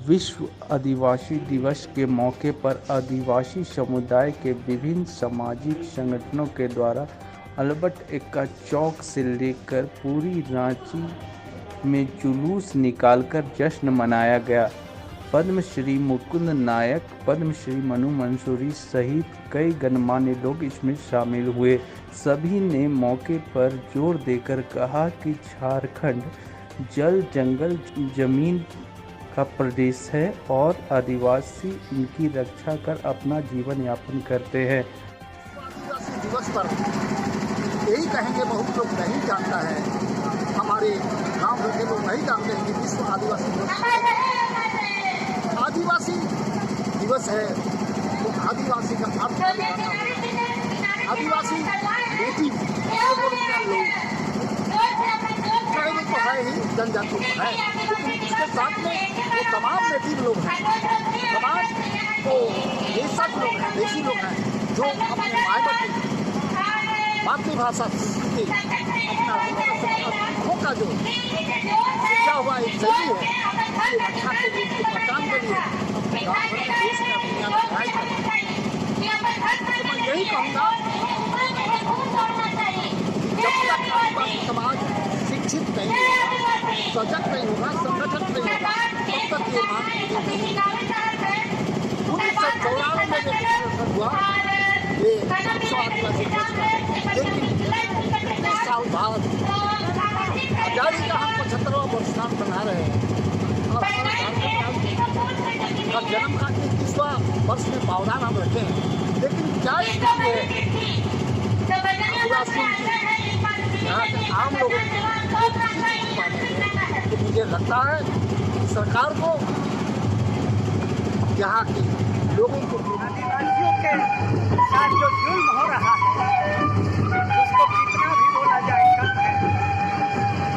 विश्व आदिवासी दिवस के मौके पर आदिवासी समुदाय के विभिन्न सामाजिक संगठनों के द्वारा अल्बर्ट एक्का चौक से लेकर पूरी रांची में जुलूस निकालकर जश्न मनाया गया। पद्मश्री मुकुंद नायक, पद्मश्री मनु मंसूरी सहित कई गणमान्य लोग इसमें शामिल हुए। सभी ने मौके पर जोर देकर कहा कि झारखंड जल, जंगल, जमीन का प्रदेश है और आदिवासी इनकी रक्षा कर अपना जीवन यापन करते हैं। आदिवासी दिवस पर यही कहेंगे, बहुत लोग नहीं जानता है, हमारे गांव भर के लोग नहीं जानते हैं कि विश्व आदिवासी दिवस है। तो आदिवासी का अर्थ आदिवासी बेटी लोग तो है ही, जनजाति है, लेकिन उसके साथ में वो तमाम नेटिव लोग हैं, तमाम तो देशज लोग हैं, देशी लोग हैं, जो अपने मातृभाषा संस्कृति अपना का जो क्या हुआ एक शैली है, उसकी रक्षा के लिए, उसकी पहचान के लिए अपने गाँव भर के देश में दुनिया में पढ़ाई करते हैं। तो मैं यही कहूँगा, जब तक आदिवासी समाज शिक्षित नहीं होगा, सजग नहीं होगा, संगठन नहीं होगा, तब तक ये मांग नहीं। 1994 में जो हुआ ये विश्व आदिवासी दिवस था, लेकिन 20 साल बाद आजादी का हम 75वां वर्षगांठ मना रहे हैं और झारखंड जन्म का 21वां वर्ष में पावदान हम रखे हैं। लेकिन क्या स्थिति है आदिवासियों की, यहाँ के आम लोगों की, तो मुझे लगता है सरकार को यहाँ के लोगों को, आदिवासियों के साथ जो जुल्म हो रहा है उसको कितना भी बोला जाए कम है।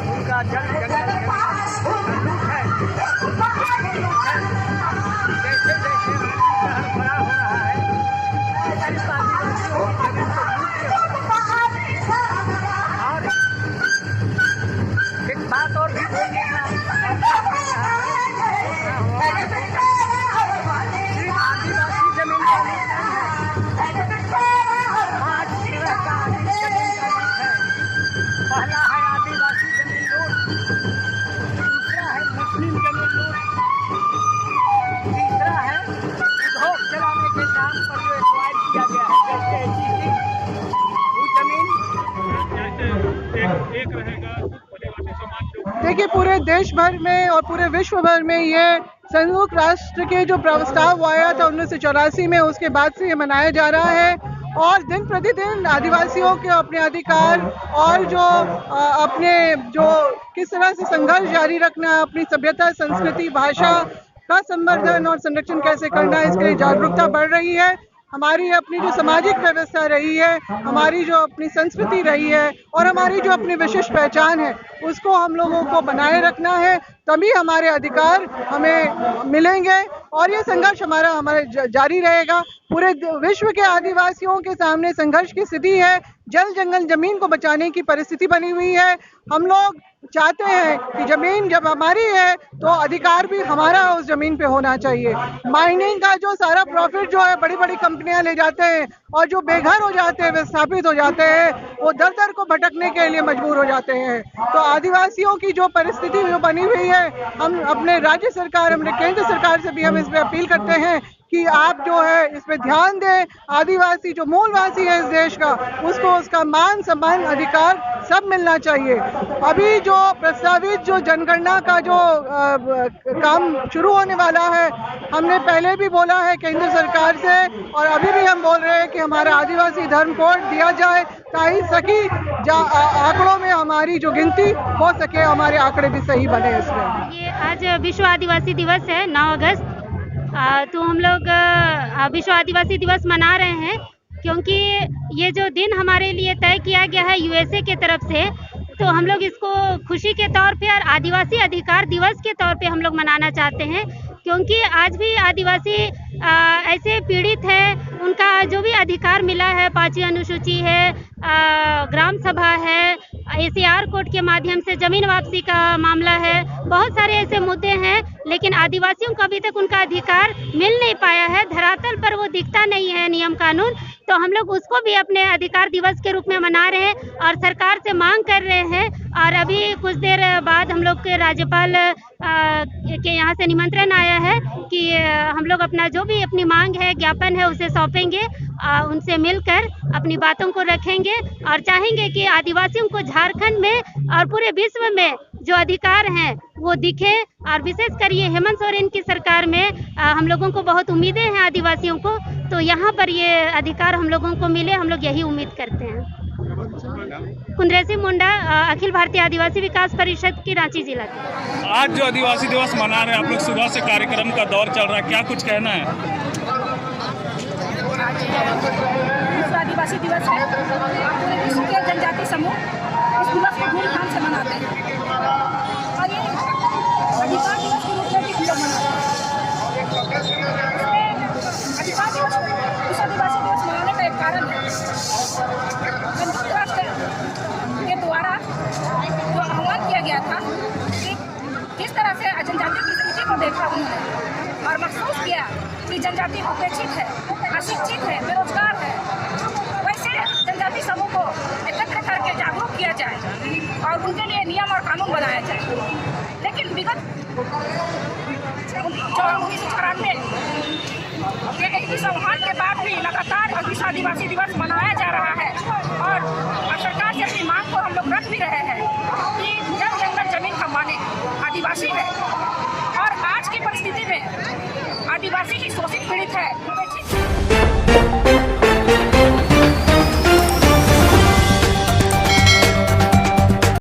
उनका जल, जंगल, लूट है, जैसे जैसे शहर बड़ा हो रहा है सिर्फ आदिवासियों की जमीन को लूट के। और एक बात और भी बोलने का आदिवासी जमीन का पहला है आदिवासी जमीन लूट, दूसरा है मुस्लिम जमीन लूट, तीसरा है उद्योग चलाने के नाम पर जो एक्वायर किया गया है, जैसे वो जमीन एक रहेगा। देखिए, पूरे देश भर में और पूरे विश्व भर में ये संयुक्त राष्ट्र के जो प्रस्ताव आया था 1984 में, उसके बाद से ये मनाया जा रहा है। और दिन प्रतिदिन आदिवासियों के अपने अधिकार और जो अपने जो किस तरह से संघर्ष जारी रखना, अपनी सभ्यता, संस्कृति, भाषा का संवर्धन और संरक्षण कैसे करना, इसके लिए जागरूकता बढ़ रही है। हमारी अपनी जो सामाजिक व्यवस्था रही है, हमारी जो अपनी संस्कृति रही है और हमारी जो अपनी विशिष्ट पहचान है, उसको हम लोगों को बनाए रखना है, तभी हमारे अधिकार हमें मिलेंगे और ये संघर्ष हमारे जारी रहेगा। पूरे विश्व के आदिवासियों के सामने संघर्ष की स्थिति है। जल, जंगल, जमीन को बचाने की परिस्थिति बनी हुई है। हम लोग चाहते हैं कि जमीन जब हमारी है तो अधिकार भी हमारा उस जमीन पे होना चाहिए। माइनिंग का जो सारा प्रॉफिट जो है बड़ी बड़ी कंपनियां ले जाते हैं और जो बेघर हो जाते हैं, विस्थापित हो जाते हैं, वो दर दर को भटकने के लिए मजबूर हो जाते हैं। तो आदिवासियों की जो परिस्थिति जो बनी हुई है, हम अपने राज्य सरकार, अपने केंद्र सरकार से भी हम इस पर अपील करते हैं कि आप जो है इस पे ध्यान दें। आदिवासी जो मूलवासी है इस देश का, उसको उसका मान, सम्मान, अधिकार सब मिलना चाहिए। अभी जो प्रस्तावित जो जनगणना का जो काम शुरू होने वाला है, हमने पहले भी बोला है केंद्र सरकार से और अभी भी हम बोल रहे हैं कि हमारा आदिवासी धर्म कोड दिया जाए ताकि आंकड़ों में हमारी जो गिनती हो सके, हमारे आंकड़े भी सही बने। इसमें ये आज विश्व आदिवासी दिवस है 9 अगस्त। तो हम लोग विश्व आदिवासी दिवस मना रहे हैं क्योंकि ये जो दिन हमारे लिए तय किया गया है यूएसए के तरफ से, तो हम लोग इसको खुशी के तौर पे और आदिवासी अधिकार दिवस के तौर पे हम लोग मनाना चाहते हैं, क्योंकि आज भी आदिवासी ऐसे पीड़ित हैं, उनका जो भी अधिकार मिला है, 5वीं अनुसूची है, ग्राम सभा है, ACR कोर्ट के माध्यम से जमीन वापसी का मामला है, बहुत सारे ऐसे मुद्दे हैं, लेकिन आदिवासियों को अभी तक उनका अधिकार मिल नहीं पाया है। धरातल पर वो दिखता नहीं है नियम कानून, तो हम लोग उसको भी अपने अधिकार दिवस के रूप में मना रहे हैं और सरकार से मांग कर रहे हैं। और अभी कुछ देर बाद हम लोग के राज्यपाल के यहाँ से निमंत्रण आया है कि हम लोग अपना जो भी अपनी मांग है, ज्ञापन है, उसे सौंपेंगे, उनसे मिलकर अपनी बातों को रखेंगे और चाहेंगे कि आदिवासियों को झारखंड में और पूरे विश्व में जो अधिकार हैं वो दिखे। और विशेषकर ये हेमंत सोरेन की सरकार में हम लोगों को बहुत उम्मीदें हैं आदिवासियों को, तो यहाँ पर ये अधिकार हम लोगों को मिले, हम लोग यही उम्मीद करते हैं। कुंद्रेसी मुंडा, अखिल भारतीय आदिवासी विकास परिषद की रांची जिला की। आज जो आदिवासी दिवस मना रहे हैं आप लोग, सुबह से कार्यक्रम का दौर चल रहा है, क्या कुछ कहना है? विश्व आदिवासी दिवस है, पूरे विश्व के जनजाति समूह इस दिवस को धूमधाम से मनाते हैं और ये अधिकार दिवस के रूप में भी हम लोग मनाते हैं। अधिकार दिवस, विश्व आदिवासी दिवस मनाने का एक कारण है, संयुक्त राष्ट्र के द्वारा जो आह्वान किया गया था कि किस तरह से जनजाति की स्थिति को देखा उन्होंने और महसूस किया कि जनजाति उपेक्षित है, अशिक्षित है, बेरोजगार है, वैसे जनजाति समूह को एकत्र करके जागरूक किया जाए और उनके लिए नियम और कानून बनाया जाए। लेकिन विगत 1994 के 21 आह्वान के बाद भी लगातार विश्व आदिवासी दिवस मनाया जा रहा है और सरकार से अपनी मांग को हम लोग रख भी रहे हैं कि जब जंगल जमीन का मालिक आदिवासी है और आज की परिस्थिति में आदिवासी ही शोषित पीड़ित है।